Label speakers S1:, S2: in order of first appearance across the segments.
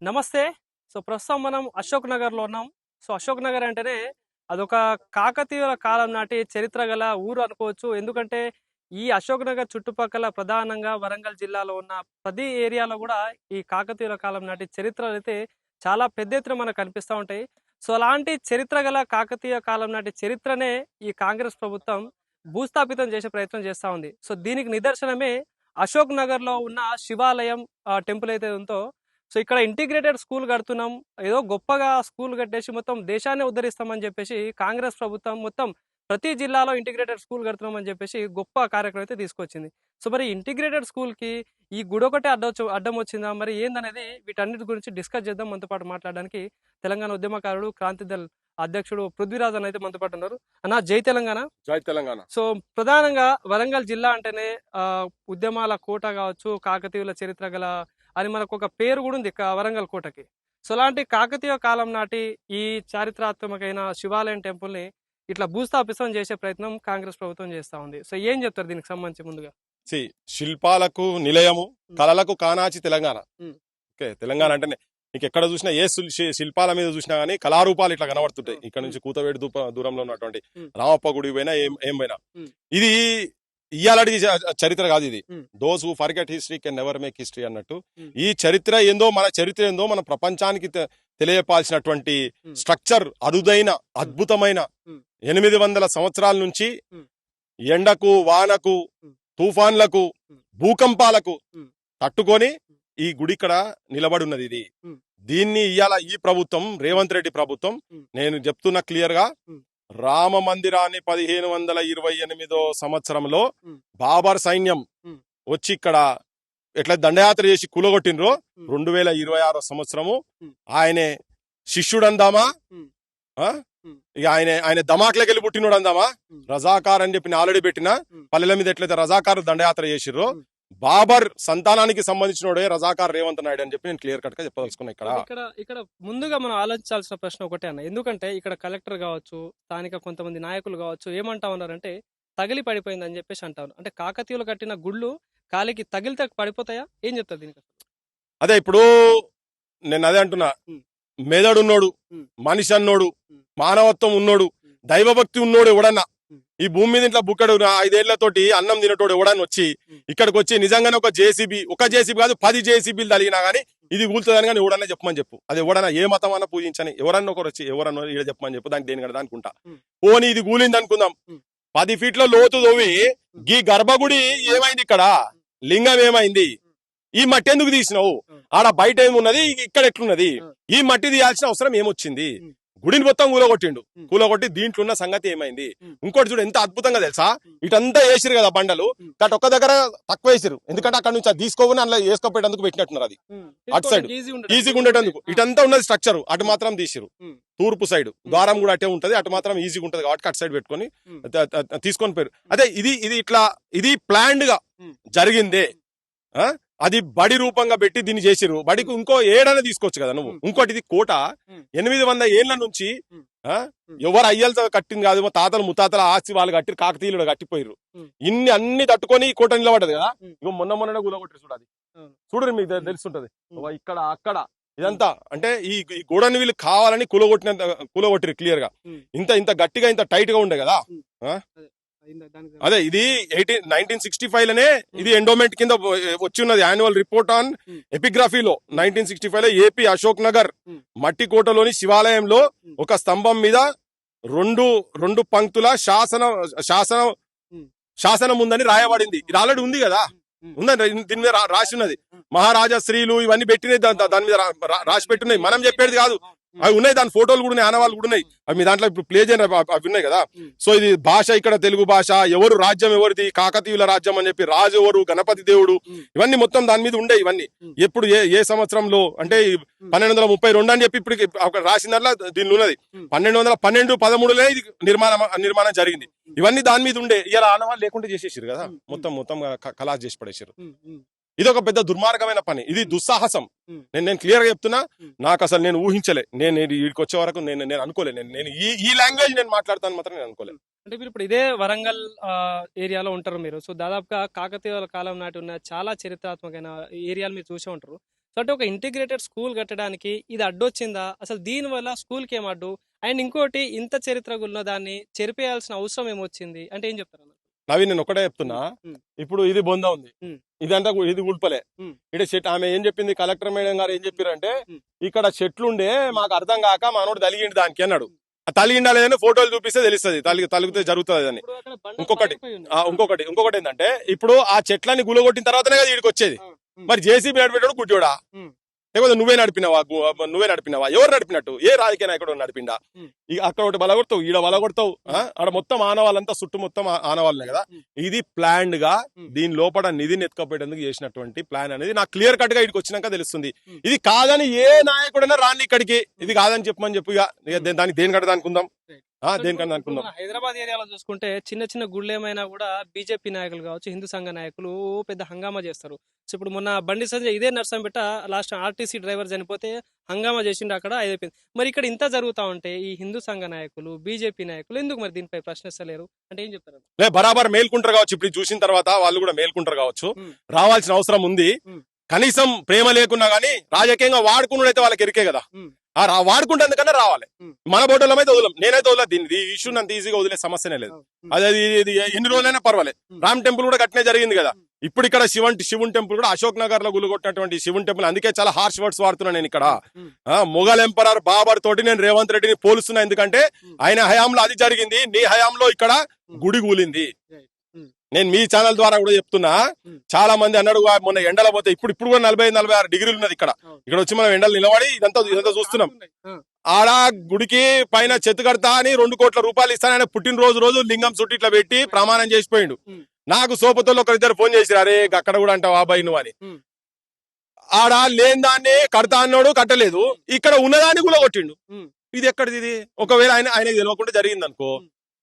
S1: నమస్తే. ప్రస్తుతం మనం అశోక్ నగర్‌లో ఉన్నాం. అశోక్ నగర్ అంటేనే అదొక కాకతీయుల కాలం నాటి చరిత్ర గల ఊరు అనుకోవచ్చు. ఎందుకంటే ఈ అశోక్ నగర్ చుట్టుపక్కల ప్రధానంగా వరంగల్ జిల్లాలో ఉన్న ప్రతి ఏరియాలో గూడా ఈ కాకతీయుల కాలం నాటి చరిత్రలైతే చాలా పెద్ద ఎత్తున మనకు కనిపిస్తా ఉంటాయి. అలాంటి చరిత్ర గల కాకతీయ కాలం నాటి చరిత్రనే ఈ కాంగ్రెస్ ప్రభుత్వం భూస్థాపితం చేసే ప్రయత్నం చేస్తా ఉంది. దీనికి నిదర్శనమే అశోక్ నగర్‌లో ఉన్న శివాలయం టెంపుల్ అయితే ఉందో ఇక్కడ ఇంటిగ్రేటెడ్ స్కూల్ కడుతున్నాం, ఏదో గొప్పగా స్కూల్ కట్టేసి మొత్తం దేశాన్ని ఉద్ధరిస్తామని చెప్పేసి కాంగ్రెస్ ప్రభుత్వం మొత్తం ప్రతి జిల్లాలో ఇంటిగ్రేటెడ్ స్కూల్ కడుతున్నాం అని చెప్పేసి గొప్ప కార్యక్రమం అయితే తీసుకొచ్చింది. మరి ఇంటిగ్రేటెడ్ స్కూల్ కి ఈ గుడి ఒకటే అడ్డం వచ్చిందా, మరి ఏందనేది వీటన్నిటి గురించి డిస్కస్ చేద్దాం. మనతో పాటు మాట్లాడడానికి తెలంగాణ ఉద్యమకారుడు క్రాంతిదల్ అధ్యక్షుడు పృథ్వీరాజ్ అని అయితే మనతో పాటు ఉన్నారు. అన్న, జై తెలంగాణ.
S2: జై తెలంగాణ.
S1: ప్రధానంగా వరంగల్ జిల్లా అంటేనే ఉద్యమాల కోట కావచ్చు, కాకతీయుల చరిత్ర గల అని మనకు ఒక పేరు కూడా ఉంది వరంగల్ కోటకి. అలాంటి కాకతీయ కాలం నాటి ఈ చారిత్రాత్మకమైన శివాలయం టెంపుల్ ని ఇట్లా భూస్థాపితం చేసే ప్రయత్నం కాంగ్రెస్ ప్రభుత్వం చేస్తా ఉంది. ఏం చెప్తారు దీనికి సంబంధించి? ముందుగా
S2: శిల్పాలకు నిలయము, కళలకు కానాచి తెలంగాణ. తెలంగాణ అంటే నీకు ఎక్కడ చూసినా ఏ శిల్పాల మీద చూసినా గానీ కళారూపాలు ఇట్లా కనబడుతుంటాయి. ఇక్కడ నుంచి కూతవేడు దూరంలో ఉన్నటువంటి రామప్ప గుడి పోయినా ఏం పోయినా ఇది ఇయ్యాలటి చరిత్ర కాదు. ఇది those who forget history can never make history అన్నట్టు ఈ చరిత్ర ఏందో, మన చరిత్ర ఏందో మన ప్రపంచానికి తెలియపాల్సినటువంటి స్ట్రక్చర్, అరుదైన అద్భుతమైన 800 సంవత్సరాల నుంచి ఎండకు, వానకు, తుఫాన్లకు, భూకంపాలకు తట్టుకొని ఈ గుడి ఇక్కడ నిలబడి ఉన్నది. ఇది దీన్ని ఇయ్యాల ఈ ప్రభుత్వం, రేవంత్ రెడ్డి ప్రభుత్వం, నేను చెప్తున్నా క్లియర్ గా, రామ మందిరాన్ని 1528 సంవత్సరంలో బాబర్ సైన్యం వచ్చి ఇక్కడ ఎట్లా దండయాత్ర చేసి కూలగొట్టినరో 2026 సంవత్సరము ఆయనే శిష్యుడందామా, ఇక ఆయన దమాక్లకి వెళ్ళి పుట్టినోడు అందామా, రజాకార్ అని చెప్పి ఆల్రెడీ పెట్టిన పల్లెల మీద ఎట్లయితే రజాకారు దండయాత్ర చేసిర్రో బాబర్ సంతానానికి సంబంధించినోడే రజాకార్ రేవంత్ నాయుడు అని చెప్పి నేను క్లియర్ కట్ గా చెప్పదలుచుకున్నా.
S1: ఇక్కడ ముందుగా మనం ఆలోచించాల్సిన ప్రశ్న ఒకటే అన్న. ఎందుకంటే ఇక్కడ కలెక్టర్ కావచ్చు, స్థానిక కొంతమంది నాయకులు కావచ్చు ఏమంటా ఉన్నారంటే తగిలి పడిపోయింది అని చెప్పేసి అంటారు. అంటే కాకతీయులు కట్టిన గుళ్ళు కాలికి తగిలితే పడిపోతాయా? ఏం చెప్తారు దీనికి?
S2: అదే ఇప్పుడు నేను అదే అంటున్నా, మెదడున్నోడు, మనిషి అన్నోడు, మానవత్వం ఉన్నోడు, దైవభక్తి ఉన్నోడు ఎవడన్నా ఈ భూమి మీద ఇట్లా బుక్కడు 5 ఏళ్లతోటి అన్నం తినటోడు ఎవడని వచ్చి ఇక్కడికి వచ్చి నిజంగానే ఒక జేసీబీ కాదు 10 జేసీబీలు తగిలినా గానీ ఇది కూలుతుందని కానీ ఎవడన్నా చెప్పమని చెప్పు. అది ఎవడన్నా ఏ మతం అన్నా పూజించని ఎవరన్నా ఒకరు వచ్చి ఎవరన్నా ఇక్కడ చెప్పమని చెప్పు. దానికి దేని కదా అనుకుంటా. పోనీ ఇది కూలింది అనుకుందాం, 10 ఫీట్ల లోతు తోవి ఈ గర్భగుడి ఏమైంది, ఇక్కడ లింగం ఏమైంది, ఈ మట్టి ఎందుకు తీసినావు, ఆడ బయట ఏమున్నది, ఇక్కడ ఎట్లున్నది, ఈ మట్టి తీయాల్సిన అవసరం ఏమొచ్చింది, గుడిని మొత్తం కూలగొట్టి దీంట్లో ఉన్న సంగతి ఏమైంది. ఇంకోటి చూడు ఎంత అద్భుతంగా తెలుసా, ఇటంతా వేసిరు కదా బండలు, కట్ ఒక్క దగ్గర తక్కువ వేసిరు, ఎందుకంటే అక్కడ నుంచి తీసుకోవని అందులో వేసుకోపోయేందుకు పెట్టినట్టున్నారు. అది అటు సైడ్ ఈజీగా ఉండేటందుకు ఇటంతా ఉన్నది స్ట్రక్చర్, అటు మాత్రం తీసిరు. తూర్పు సైడ్ ద్వారం కూడా అటే ఉంటది, అటు మాత్రం ఈజీగా ఉంటది కాబట్టి అటు సైడ్ పెట్టుకొని తీసుకొని పోయారు. అదే ఇది ఇట్లా ఇది ప్లాన్డ్ గా జరిగిందే. అది బడి రూపంగా పెట్టి దీన్ని చేసిరు. బడికి ఇంకో ఏడైనా తీసుకోవచ్చు కదా నువ్వు. ఇంకోటి ఇది కోట 800 ఏళ్ల నుంచి ఎవరు అయ్యలతో కట్టింది కాదు, మా తాతలు ముత్తాతల ఆస్తి వాళ్ళు కట్టిరు, కాకతీయులు కట్టిపోయారు. అన్ని తట్టుకొని ఈ కోట నిలబడ్డది కదా. ఇక మొన్న కూలగొట్టిరు చూడాలి, చూడరు మీకు తెలుసుంటది. ఇక్కడ అక్కడ ఇదంతా అంటే ఈ గోడని వీళ్ళు కావాలని కూలగొట్టిరు క్లియర్ గా. ఇంత గట్టిగా ఇంత టైట్ గా ఉండే కదా. అదే ఇది 1965 లోనే ఇది ఎండోమెంట్ కింద వచ్చి ఉన్నది. యాన్యువల్ రిపోర్ట్ ఆన్ ఎపిగ్రఫీలో 1965 లో ఏపీ అశోక్ నగర్ మట్టి కోటలోని శివాలయంలో ఒక స్తంభం మీద రెండు పంక్తుల శాసనం ఉందని రాయబడింది. ఇది ఆల్రెడీ ఉంది కదా, ఉందని దీని మీద రాసి ఉన్నది. మహారాజా స్త్రీలు ఇవన్నీ పెట్టినాయి, దాని మీద రాసి పెట్టున్నాయి. మనం చెప్పేది కాదు, అవి ఉన్నాయి, దాని ఫోటోలు కూడా ఉన్నాయి, ఆనవాళ్ళు కూడా ఉన్నాయి. అవి మీ దాంట్లో ఇప్పుడు ప్లే చేయని అవి ఉన్నాయి కదా. ఇది భాష ఇక్కడ తెలుగు భాష, ఎవరు రాజ్యం ఎవరిది, కాకతీయుల రాజ్యం అని చెప్పి, రాజు ఎవరు, గణపతి దేవుడు, ఇవన్నీ మొత్తం దాని మీద ఉండే. ఇవన్నీ ఎప్పుడు ఏ సంవత్సరంలో అంటే 1232 అని చెప్పి ఇప్పుడు రాసిన దాంట్లో దీనిలో ఉన్నది. 1212-13లో ఇది నిర్మాణం జరిగింది. ఇవన్నీ దాని మీద ఉండే. ఇలా ఆనవాళ్ళు లేకుండా చేసేసారు కదా, మొత్తం కలాస్ చేసి పడేసారు. ఇది ఒక పెద్ద దుర్మార్గమైన పని, ఇది దుస్సాహసం. నేను క్లియర్ గా చెప్తున్నా, నాకు అసలు నేను ఊహించలే, నేను వీడికి వచ్చే వరకు నేను అనుకోలే, నేను ఈ లాంగ్వేజ్ నేను మాట్లాడతాను మాత్రం నేను అనుకోలే.
S1: అంటే మీరు ఇప్పుడు ఇదే వరంగల్ ఏరియాలో ఉంటారు మీరు. దాదాపుగా కాకతీయుల కాలం నాటి ఉన్న చాలా చరిత్రాత్మకమైన ఏరియాలు మీరు చూసే ఉంటారు. కాబట్టి ఒక ఇంటిగ్రేటెడ్ స్కూల్ కట్టడానికి ఇది అడ్డొచ్చిందా, అసలు దీని వల్ల స్కూల్ కి ఏం అడ్డు, అండ్ ఇంకోటి ఇంత చరిత్ర ఉన్న దాన్ని చెరిపేయాల్సిన అవసరం ఏమొచ్చింది అంటే ఏం చెప్తారు అన్న?
S2: నవీన్ నేను ఒకటే చెప్తున్నా, ఇప్పుడు ఇది బొంద ఉంది, ఇదంతా ఇది ఉల్పలే. ఇక్కడ చెట్టు ఆమె ఏం చెప్పింది, కలెక్టర్ మేడం గారు ఏం చెప్పారంటే, ఇక్కడ చెట్లుండే మాకు అర్థం కాక మనోడు తలిగిండి దానికి అన్నాడు. తలిగిండా లేదని ఫోటోలు చూపిస్తే తెలుస్తుంది తలిగితే జరుగుతుంది అని. ఇంకొకటి ఏంటంటే, ఇప్పుడు ఆ చెట్లని గులగొట్టిన తర్వాతనే కదా వీడికి వచ్చేది. మరి జేసీబీ నడిపేటాడు గుడ్డోడా, లేకపోతే నువ్వే నడిపినావా, ఎవరు నడిపినట్టు, ఏ రాజకీయ నాయకుడు నడిపిండా? అక్కడ ఒకటి బలగొడతావు, ఈడ బలగొడతావు, అక్కడ మొత్తం ఆనవాళ్ళంతా చుట్టూ మొత్తం ఆనవాళ్ళనే కదా. ఇది ప్లాన్డ్ గా దీని లోపల నిధిని ఎత్తుకపోయేందుకు చేసినటువంటి ప్లాన్ అనేది నాకు క్లియర్ కట్ గా ఇక్కడికి వచ్చినాక తెలుస్తుంది. ఇది కాదని ఏ నాయకుడైనా రాని ఇక్కడికి, ఇది కాదని చెప్పమని చెప్పు. ఇక దానికి దేనికంటే దానికి ఉందాం, దేనికన్నా అనుకుందాం.
S1: హైదరాబాద్ ఏరియాలో చూసుకుంటే చిన్న చిన్న గుళ్ళు ఏమైనా కూడా బీజేపీ నాయకులు కావచ్చు, హిందూ సంఘ నాయకులు పెద్ద హంగామా చేస్తారు. సో ఇప్పుడు మొన్న బండి సంజయ్ ఇదే నర్సంపేట లాస్ట్ ఆర్టీసీ డ్రైవర్ చనిపోతే హంగామా చేసిండు, అక్కడ అయిపోయింది. మరి ఇక్కడ ఇంత జరుగుతా ఉంటే ఈ హిందూ సంఘ నాయకులు బీజేపీ నాయకులు ఎందుకు మరి దీనిపై ప్రశ్నిస్తలేరు అంటే ఏం చెప్తారు?
S2: బరాబర్ మేల్కుంటారు కావచ్చు, ఇప్పుడు చూసిన తర్వాత వాళ్ళు కూడా మేల్కుంటారు కావచ్చు, రావాల్సిన అవసరం ఉంది. కనీసం ప్రేమ లేకున్నా గానీ రాజకీయంగా వాడుకున్నైతే వాళ్ళకి ఎరికే కదా, వాడుకుంటే అందుకన్నా రావాలి. మన బోటోలం అయితే వదలం, నేనైతే వదల దీన్ని, ఈ ఇష్యూ అంత ఈజీగా వదిలే సమస్యనే లేదు. అది ఎన్ని రోజులైనా పర్వాలేదు. రామ్ టెంపుల్ కూడా కట్నే జరిగింది కదా. ఇప్పుడు ఇక్కడ శివున్ టెంపుల్ కూడా అశోక్ నగర్ లో గులుగొట్టినటువంటి శివున్ టెంపుల్, అందుకే చాలా హార్ష్ వర్డ్స్ వాడుతున్నా నేను ఇక్కడ. మొఘల్ ఎంపరర్ బాబర్ తోటి నేను రేవంత్ రెడ్డిని పోలుస్తున్నా, ఎందుకంటే ఆయన హయాంలో అది జరిగింది, నీ హయాంలో ఇక్కడ గుడి కూలింది. నేను మీ ఛానల్ ద్వారా కూడా చెప్తున్నా, చాలా మంది అన్నాడు మొన్న ఎండల పోతే, ఇప్పుడు కూడా 45-46 డిగ్రీలు ఉన్నది ఇక్కడ వచ్చి మనం ఎండలు నిలబడి ఇదంతా చూస్తున్నాం. ఆడ గుడికి పైన చెత్త కడతా అని 2 కోట్ల రూపాయలు ఇస్తానని పుట్టినరోజు లింగం చుట్టి ఇట్లా పెట్టి ప్రమాణం చేసిపోయిండు. నాకు సోపతోళ్ళు ఒకరిద్దరు ఫోన్ చేసిరు, అరే అక్కడ కూడా అంటావు బాబాయ్ నువ్వు అని. ఆడ లేని దాన్ని కడతా అన్నాడు, కట్టలేదు. ఇక్కడ ఉన్నదాన్ని కూడా కొట్టిండు. ఇది ఎక్కడిది? ఇది ఒకవేళ ఆయనకి తెలియకుండా జరిగింది అనుకో,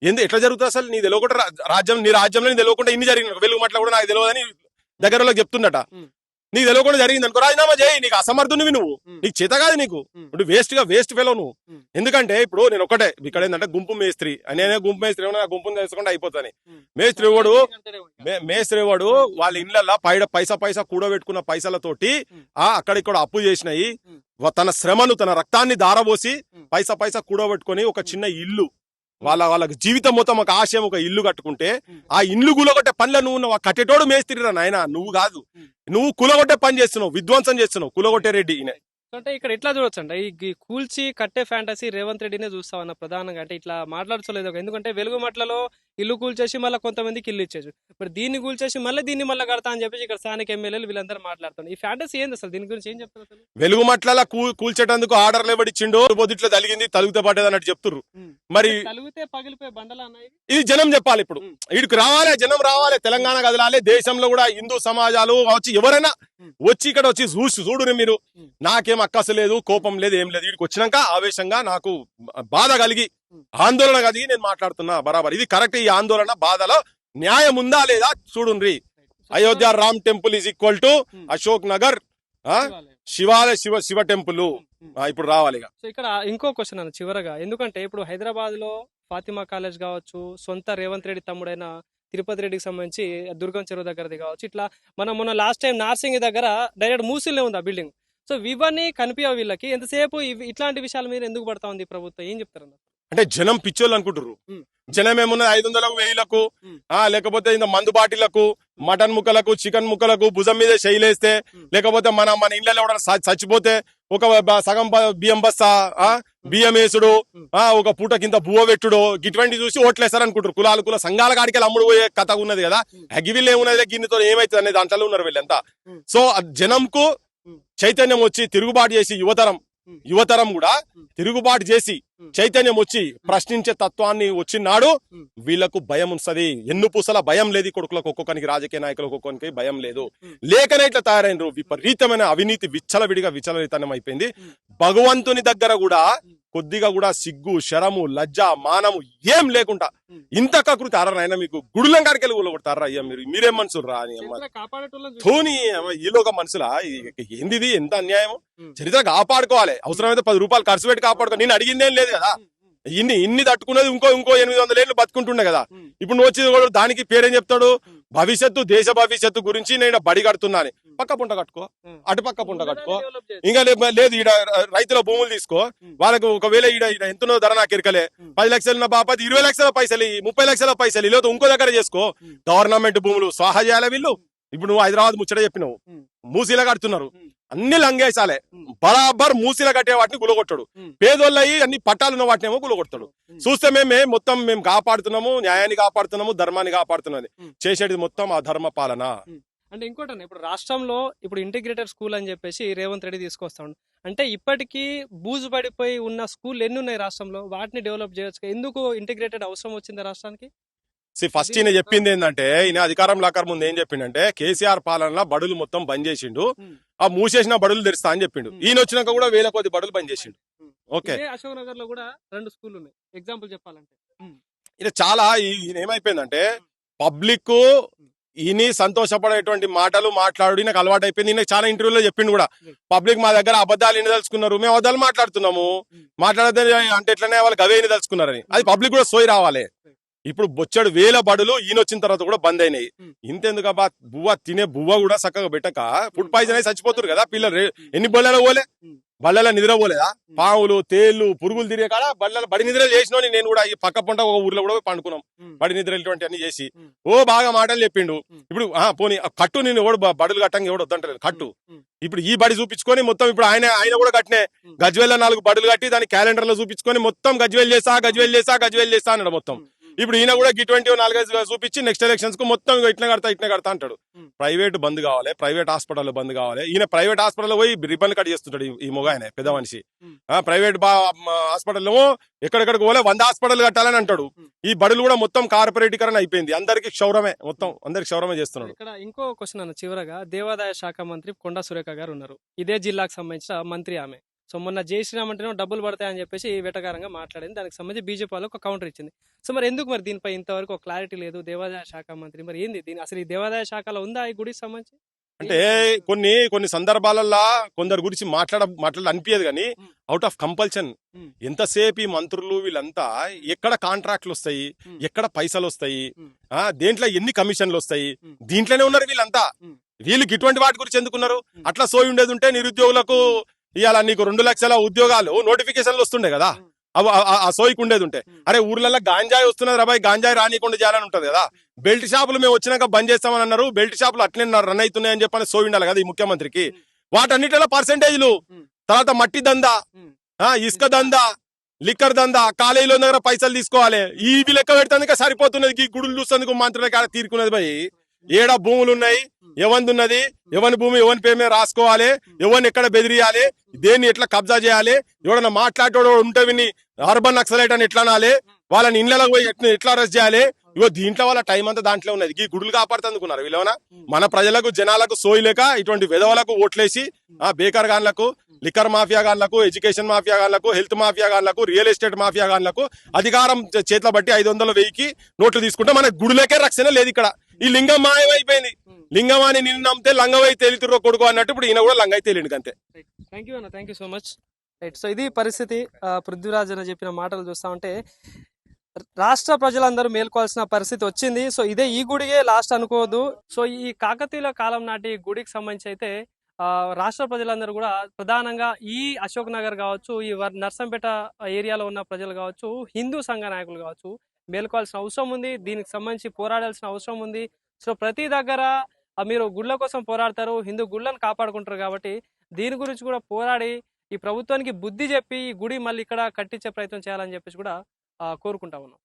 S2: ఎట్లా జరుగుతుంది అసలు? నీ తెలియకుండా నీ రాజ్యంలో నీ తెలియకుండా ఇన్ని జరిగింది. వెలుగుమట్ల కూడా నాకు తెలియదని దగ్గరలో చెప్తుందట. నీకు తెలియకుండా జరిగింది అనుకో, రాజీనామా చేయి. నీకు అసమర్థునివి నువ్వు, నీకు చేత కాదు నీకు, వేస్ట్ ఫెలో నువ్వు. ఎందుకంటే ఇప్పుడు నేను ఒకటే ఇక్కడ ఏంటంటే, గుంపు మేస్త్రి నేనే గుంపు మేస్త్రి ఏమన్నా గుంపుని తెలుసుకుంటే అయిపోతాను. మేస్త్రి వాడు వాళ్ళ ఇళ్లలో పైసా కూడబెట్టుకున్న పైసలతోటి అక్కడిక్కడ అప్పు చేసినాయి. తన శ్రమను తన రక్తాన్ని దారబోసి పైసా కూడబెట్టుకొని ఒక చిన్న ఇల్లు, వాళ్ళకి జీవితం మొత్తం ఒక ఆశయం, ఒక ఇల్లు కట్టుకుంటే ఆ ఇల్లు కూలగొట్టే పనిలో నువ్వు కట్టేటోడు మేస్త్రిరా నాయన, నువ్వు కాదు. నువ్వు కూలగొట్టే పని చేస్తున్నావు, విధ్వంసం చేస్తున్నావు, కూలగొట్టే రెడ్డి.
S1: అంటే ఇక్కడ ఎట్లా చూడొచ్చు అంటే, ఈ కూల్చి కట్టే ఫ్యాంటసీ రేవంత్ రెడ్డినే చూస్తామన్న ప్రధానంగా. అంటే ఇట్లా మాట్లాడుకోలేదు, ఎందుకంటే వెలుగుమట్లలో ఇల్లు కూల్చేసి మళ్ళీ కొంతమందికి ఇల్లు ఇచ్చేసి, మరి దీన్ని కూల్చేసి దీన్ని మళ్ళీ కడతా అని చెప్పేసి ఇక్కడ స్థానిక ఎమ్మెల్యేలు వీళ్ళందరూ మాట్లాడుతున్నారు. ఈ ఫ్యాంటసీ ఏంది అసలు? దీని గురించి ఏం చెప్తారు అసలు?
S2: వెలుగుమట్ల కూల్చేటందుకు ఆర్డర్లు ఎవడిచ్చిండో, ఇట్లా తలిగింది తలుగుతే పడ్డది అన్నట్టు చెప్తున్నారు. మరి
S1: తలిగితే పగిలిపోయి బండలు అన్నాయి.
S2: ఇది జనం చెప్పాలి. ఇప్పుడు వీడికి రావాలి, జనం రావాలి, తెలంగాణ కదలాలి. దేశంలో కూడా హిందూ సమాజాలు వచ్చి ఎవరైనా వచ్చి ఇక్కడ వచ్చి చూడు మీరు, నాకేం అక్కసు లేదు, కోపం లేదు, ఏం లేదు. వీడికి వచ్చినాక ఆవేశంగా నాకు బాధ కలిగి, ఆందోళన కలిగి నేను మాట్లాడుతున్నా. బరాబర్ ఇది కరెక్ట్. ఈ ఆందోళన బాధలో న్యాయం ఉందా లేదా చూడుండ్రి. Ayodhya Ram temple is equal to Ashok Nagar Shiva temple ఇప్పుడు రావాలి.
S1: సో ఇక్కడ ఇంకో క్వశ్చన్ అన్న చివరగా, ఎందుకంటే ఇప్పుడు హైదరాబాద్ లో ఫాతిమా కాలేజ్ కావచ్చు, సొంత రేవంత్ రెడ్డి తమ్ముడైన తిరుపతి రెడ్డికి సంబంధించి దుర్గం చెరువు దగ్గరది కావచ్చు, ఇట్లా మనం మొన్న లాస్ట్ టైం నార్సింగ్ దగ్గర డైరెక్ట్ మూసిల్నే ఉంది ఆ బిల్డింగ్. సో ఇవన్నీ కనిపించవు వీళ్ళకి. ఎంతసేపు ఇట్లాంటి విషయాల మీద ఎందుకు పడతా ఉంది ప్రభుత్వం, ఏం చెప్తారు?
S2: అంటే జనం పిచ్చోళ్ళు అనుకుంటారు. జనం ఏమున్నది 500లకు 1000లకు, లేకపోతే ఇంత మందు బాటిలకు, మటన్ ముక్కలకు, చికెన్ ముక్కలకు భుజం మీద శైలేస్తే, లేకపోతే మన ఇళ్ళలో కూడా చచ్చిపోతే ఒక సగం బియ్యం బస్తా బియ్యం వేసుడు, ఒక పూట కింద బువ్వ పెట్టుడు, ఇటువంటి చూసి ఓట్లేస్తారు అనుకుంటారు. కుల సంఘాల కాడికి అమ్ముడు పోయే కథ ఉన్నది కదా. వీళ్ళు ఏమున్నది, గిన్నెతో ఏమైతుంది అనేది దాంట్లో ఉన్నారు వీళ్ళంతా. సో జనంకు చైతన్యం వచ్చి తిరుగుబాటు చేసి, యువతరం కూడా తిరుగుబాటు చేసి చైతన్యం వచ్చి ప్రశ్నించే తత్వాన్ని వచ్చినాడు వీళ్లకు భయం ఉంటది. ఎన్ను పూసల భయం లేదు కొడుకులకు, ఒక్కొక్కరికి రాజకీయ నాయకులకు ఒక్కొక్కరికి భయం లేదు. లేకనే ఇట్లా తయారైనరు. విపరీతమైన అవినీతి విచ్చలవిడితనం అయిపోయింది. భగవంతుని దగ్గర కూడా కొద్దిగా కూడా సిగ్గు, శరము, లజ్జ, మానము ఏం లేకుండా ఇంత కకృతి అరనైనా మీకు గుడులం కాడికి వెళ్ళి ఊళ్ళగొడతారా? అయ్యా మీరేం మనుషులు రా అని ధోని ఈలోక మనుషులా? ఏంది, ఎంత అన్యాయం. చరిత్ర కాపాడుకోవాలి, అవసరమైతే 10 రూపాయలు ఖర్చు పెట్టి కాపాడుకో. నేను అడిగిందేం లేదు కదా. ఇన్ని తట్టుకున్నది ఇంకో 800 ఏళ్ళు బతుకుంటుండే కదా. ఇప్పుడు నువ్వు వచ్చి దానికి పేరేం చెప్తాడు? దేశ భవిష్యత్తు గురించి నేను బడి కడుతున్నాను. పక్క పుంట కట్టుకో,
S1: ఉమ్.
S2: అటు పక్క పుంట కట్టుకో.
S1: డెవలప్ చేయొచ్చు.
S2: ఇంకా లేదు ఈడ రైతుల భూములు తీసుకో, వాళ్ళకు ఒకవేళ ఈడ ఎంతనో ధర నాకు ఇరకలే, 10 లక్షలు నా బాపతి 20 లక్షల పైసలు 30 లక్షల పైసలు లేదు ఇంకో దగ్గర చేసుకో. గవర్నమెంట్ భూములు స్వాహా చేయాలి వీళ్ళు. ఇప్పుడు నువ్వు హైదరాబాద్ ముచ్చట చెప్పినావు, మూసీలా కడుతున్నారు, అన్ని లంగేసాలే. బరాబర్ మూసీలా కట్టే వాటిని గులగొట్టాడు, పేదోళ్ళయి అన్ని పట్టాలున్న వాటిని ఏమో గులగొడతాడు. చూస్తే మేము కాపాడుతున్నాము, న్యాయాన్ని కాపాడుతున్నాము, ధర్మాన్ని కాపాడుతున్నాము. చేసేది మొత్తం ఆ ధర్మ పాలన.
S1: అంటే ఇంకోటి ఇప్పుడు రాష్ట్రంలో ఇప్పుడు ఇంటిగ్రేటెడ్ స్కూల్ అని చెప్పేసి రేవంత్ రెడ్డి తీసుకొస్తాడు. అంటే ఇప్పటికీ బూజు పడిపోయి ఉన్న స్కూల్ ఎన్ని ఉన్నాయి రాష్ట్రంలో, వాటిని డెవలప్ చేయొచ్చు. ఎందుకు ఇంటిగ్రేటెడ్ అవసరం వచ్చింది రాష్ట్రానికి?
S2: ఫస్ట్ ఈయన చెప్పింది ఏంటంటే, ఈయన అధికారం లాకర్ ముందు ఏం చెప్పిండంటే, కేసీఆర్ పాలనలో బడులు మొత్తం బంద్ చేసిండు, ఆ మూసేసిన బడులు తెరుస్తా అని చెప్పిండు. ఈయన వచ్చినాక కూడా 1000 కొద్ది బడులు బంద్ చేసిండు. ఓకే,
S1: అశోక్ నగర్ లో కూడా 2 స్కూల్ ఉన్నాయి ఎగ్జాంపుల్ చెప్పాలంటే.
S2: ఇది చాలా ఈయన ఏమైపోయిందంటే, పబ్లిక్ ఈయన సంతోషపడేటువంటి మాటలు మాట్లాడు నాకు అలవాటు అయిపోయింది. ఈయన చాలా ఇంటర్వ్యూలో చెప్పిండు కూడా, పబ్లిక్ మా దగ్గర అబద్ధాలు ఎన్ని తలుచుకున్నారు, మేము అబద్ధాలు మాట్లాడుతున్నాము, మాట్లాడదే అంటే ఎట్లనే వాళ్ళకి అవే ఎన్ని తలుచుకున్నారని. అది పబ్లిక్ కూడా సోయి రావాలి. ఇప్పుడు బొచ్చడు 1000 బడులు ఈయన వచ్చిన తర్వాత కూడా బంద్ అయినాయి. ఇంతెందుకబ్బా, బువ్వ తినే బువ్వ కూడా చక్కగా పెట్టక ఫుడ్ పాయిజన్ అయి చచ్చిపోతారు కదా పిల్లలు. ఎన్ని బళ్ళలో పోలే, బళ్ళలో నిద్ర పోలేదా? పావులు తేళ్లు పురుగులు తిరిగే కాడ బడి నిద్రలు చేసినోని నేను కూడా ఈ పక్క పంట ఒక ఊర్లో కూడా పండుకున్నాం, బడి నిద్రలు ఇటువంటి అన్ని చేసి బాగా మాటలు చెప్పిండు. ఇప్పుడు పోనీ కట్టు, నేను ఎవడు బడులు కట్టంగా ఎవడు వద్దంటలేదు, కట్టు. ఇప్పుడు ఈ బడి చూపించుకొని మొత్తం ఇప్పుడు ఆయన కూడా కట్టినే గజ్వేల్ 4 బడులు కట్టి దాని క్యాలెండర్ లో చూపించుకొని మొత్తం గజ్వేల్ చేసా అన్నాడు మొత్తం. ఇప్పుడు ఈయన కూడా G20 4-5 చూపించి నెక్స్ట్ ఎలక్షన్స్ కు మొత్తం ఇట్లా కడతా అంటాడు. ప్రైవేట్ బంద్ కావాలి, ప్రైవేట్ హాస్పిటల్ బంద్ కావాలి. ఈయన ప్రైవేట్ హాస్పిటల్ పోయి రిబ్బన్ కట్ చేస్తుంటాడు ఈ మొగ ఆయన పెద్ద మనిషి. ప్రైవేట్ హాస్పిటల్ ఎక్కడెక్కడికి పోలే 100 హాస్పిటల్ కట్టాలని అంటాడు. ఈ బడులు కూడా మొత్తం కార్పొరేటీకరణ అయిపోయింది, అందరికి క్షౌరమే, మొత్తం అందరికి క్షౌరమే చేస్తున్నాడు.
S1: ఇక్కడ ఇంకో క్వశ్చన్ అన్న, చివరగా దేవాదాయ శాఖ మంత్రి కొండా సురేఖ గారు ఉన్నారు, ఇదే జిల్లాకు సంబంధించిన మంత్రి ఆమె. సో మొన్న జై శ్రీరామ్ అంటేనే డబ్బులు పడతాయని చెప్పేసి వెటకారంగా మాట్లాడింది, దానికి సంబంధించి బీజేపీ వాళ్ళు ఒక కౌంటర్ ఇచ్చింది. సో మరి ఎందుకు మరి దీనిపై ఇంతవరకు ఒక క్లారిటీ లేదు దేవాదాయ శాఖ మంత్రి? మరి ఏంది దీని అసలు ఈ దేవాదాయ శాఖలో ఉందా ఈ గుడికి సంబంధించి?
S2: అంటే కొన్ని సందర్భాలలో కొందరు గురించి మాట్లాడ అనిపించదు కానీ అవుట్ ఆఫ్ కంపల్షన్. ఎంతసేపు ఈ మంత్రులు వీళ్ళంతా ఎక్కడ కాంట్రాక్ట్లు వస్తాయి, ఎక్కడ పైసలు వస్తాయి, దేంట్లో ఎన్ని కమిషన్లు వస్తాయి, దీంట్లోనే ఉన్నారు వీళ్ళంతా. వీళ్ళకి ఇటువంటి వాటి గురించి ఎందుకున్నారు? అట్లా సోయి ఉండేది ఉంటే నిరుద్యోగులకు ఇవాళ నీకు 2 లక్షల ఉద్యోగాలు నోటిఫికేషన్లు వస్తుండే కదా, ఆ సోయికి ఉండేది ఉంటే. అరే ఊర్లలో గాంజాయి వస్తున్నది రాబాయ్, గాంజాయి రానికుండా చేయాలని ఉంటది కదా. బెల్ట్ షాపులు మేము వచ్చినాక బంద్ చేస్తామని అన్నారు, బెల్ట్ షాపులు అట్లనే రన్ అవుతున్నాయని చెప్పని సోయి ఉండాలి కదా ఈ ముఖ్యమంత్రికి. వాటన్నిటిలో పర్సెంటేజ్లు, తర్వాత మట్టి దందా, ఇసుక దందా, లిక్కర్ దందా, కాలేజీలో దగ్గర పైసలు తీసుకోవాలి. ఇవి లెక్క పెడతానికి సరిపోతున్నది. ఈ గుడులు చూసేందుకు మంత్రులకి ఆడ తీరుకున్నది భయ్. ఏడా భూములు ఉన్నాయి, ఎవరిది ఉన్నది, ఎవరి భూమి ఎవరి పేరు మీద రాసుకోవాలి, ఎవరిని ఎక్కడ బెదిరియాలి, దేన్ని ఎట్లా కబ్జా చేయాలి, ఎవడన్నా మాట్లాడేటోడు ఉంటే విని అర్బన్ నక్సలైట్ అని ఎట్లా అనాలి, వాళ్ళని ఇళ్లకు పోయి ఎట్లా అరెస్ట్ చేయాలి. ఇగో దీంట్లో వాళ్ళ టైం అంతా దాంట్లో ఉన్నది. ఈ గుడులు కాపాడుతుందుకున్నారు వీళ్ళవనా? మన ప్రజలకు జనాలకు సోయి లేక ఇటువంటి విధవలకు ఓట్లేసి బేకర్ గాన్లకు, లిక్కర్ మాఫియా గాన్లకు, ఎడ్యుకేషన్ మాఫియా గాన్లకు, హెల్త్ మాఫియా గాన్లకు, రియల్ ఎస్టేట్ మాఫియా గాన్లకు అధికారం చేతిలో బట్టి 500, 1000కి నోట్లు తీసుకుంటే మన గుడులకే రక్షణ లేదు ఇక్కడ. ఈ లింగం మాయమైపోయింది. లింగం అని నిన్ను నమ్మితే లంగవై తేలితుర్రో కొడుకు అన్నట్టు ఇప్పుడు ఈయన కూడా లంగై తేలిండు అంతే.
S1: థ్యాంక్ యూ అన్న, thank you so much. Right, so ఇది పరిస్థితి. పృథ్వీరాజ్ అని చెప్పిన మాటలు చూస్తా ఉంటే రాష్ట్ర ప్రజలందరూ మేల్కోవాల్సిన పరిస్థితి వచ్చింది. సో ఇదే ఈ గుడిగే లాస్ట్ అనుకోవద్దు. సో ఈ కాకతీయుల కాలం నాటి గుడికి సంబంధించి అయితే రాష్ట్ర ప్రజలందరూ కూడా ప్రధానంగా ఈ అశోక్ నగర్ కావచ్చు, ఈ నర్సంపేట ఏరియాలో ఉన్న ప్రజలు కావచ్చు, హిందూ సంఘ నాయకులు కావచ్చు, మేల్కోవాల్సిన అవసరం ఉంది. దీనికి సంబంధించి పోరాడాల్సిన అవసరం ఉంది. సో ప్రతి దగ్గర మీరు గుళ్ళ కోసం పోరాడతారు, హిందూ గుళ్ళను కాపాడుకుంటారు కాబట్టి దీని గురించి కూడా పోరాడి ఈ ప్రభుత్వానికి బుద్ధి చెప్పి ఈ గుడి మళ్ళీ ఇక్కడ కట్టించే ప్రయత్నం చేయాలని చెప్పేసి కూడా కోరుకుంటా ఉన్నాం.